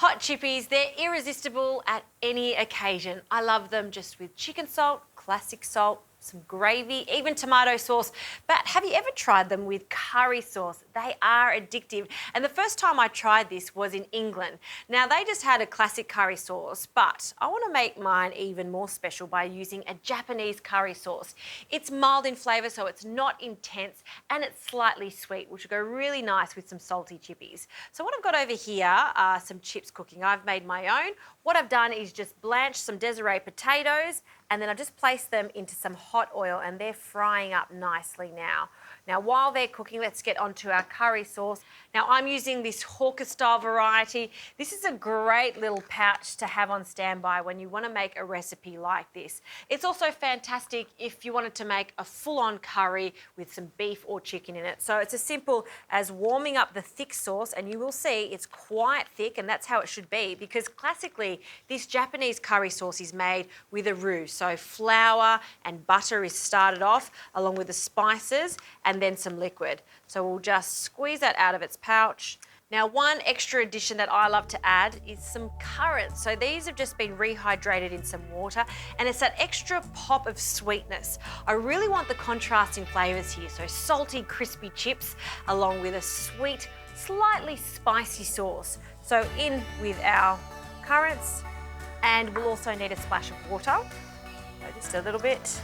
Hot chippies, they're irresistible at any occasion. I love them just with chicken salt, classic salt, some gravy, even tomato sauce. But have you ever tried them with curry sauce? They are addictive. And the first time I tried this was in England. Now, they just had a classic curry sauce, but I want to make mine even more special by using a Japanese curry sauce. It's mild in flavour, so it's not intense, and it's slightly sweet, which will go really nice with some salty chippies. So what I've got over here are some chips cooking. I've made my own. What I've done is just blanched some Desiree potatoes, and then I just placed them into some hot oil, and they're frying up nicely now. Now, while they're cooking, let's get onto our curry sauce. Now, I'm using this Hawker style variety. This is a great little pouch to have on standby when you want to make a recipe like this. It's also fantastic if you wanted to make a full-on curry with some beef or chicken in it. So it's as simple as warming up the thick sauce, and you will see it's quite thick, and that's how it should be, because classically, this Japanese curry sauce is made with a roux. So flour and butter is started off along with the spices and then some liquid. So we'll just squeeze that out of its pouch. Now, one extra addition that I love to add is some currants. So these have just been rehydrated in some water, and it's that extra pop of sweetness. I really want the contrasting flavours here. So salty, crispy chips along with a sweet, slightly spicy sauce. So in with our currants, and we'll also need a splash of water. So just a little bit.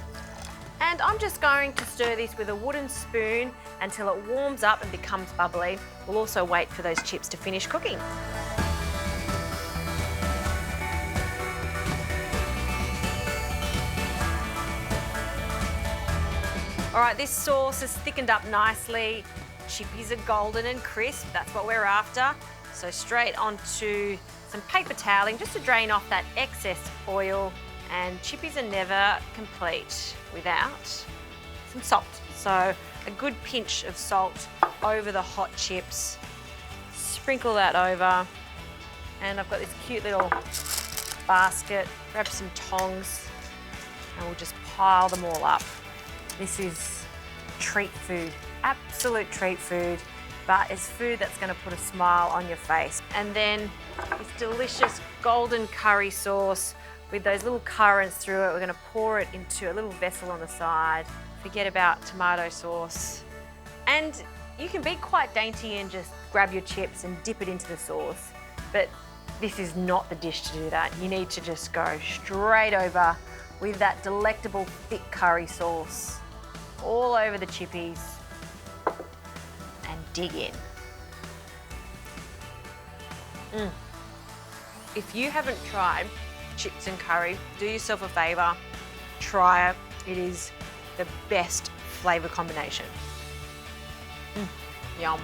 And I'm just going to stir this with a wooden spoon until it warms up and becomes bubbly. We'll also wait for those chips to finish cooking. All right, this sauce has thickened up nicely. Chippies are golden and crisp, that's what we're after. So straight onto some paper toweling just to drain off that excess oil. And chippies are never complete without some salt. So a good pinch of salt over the hot chips. Sprinkle that over. And I've got this cute little basket. Grab some tongs and we'll just pile them all up. This is treat food, absolute treat food, but it's food that's going to put a smile on your face. And then this delicious golden curry sauce with those little currants through it. We're going to pour it into a little vessel on the side. Forget about tomato sauce. And you can be quite dainty and just grab your chips and dip it into the sauce. But this is not the dish to do that. You need to just go straight over with that delectable thick curry sauce all over the chippies and dig in. If you haven't tried chips and curry, do yourself a favour, try it. It is the best flavour combination. Yum.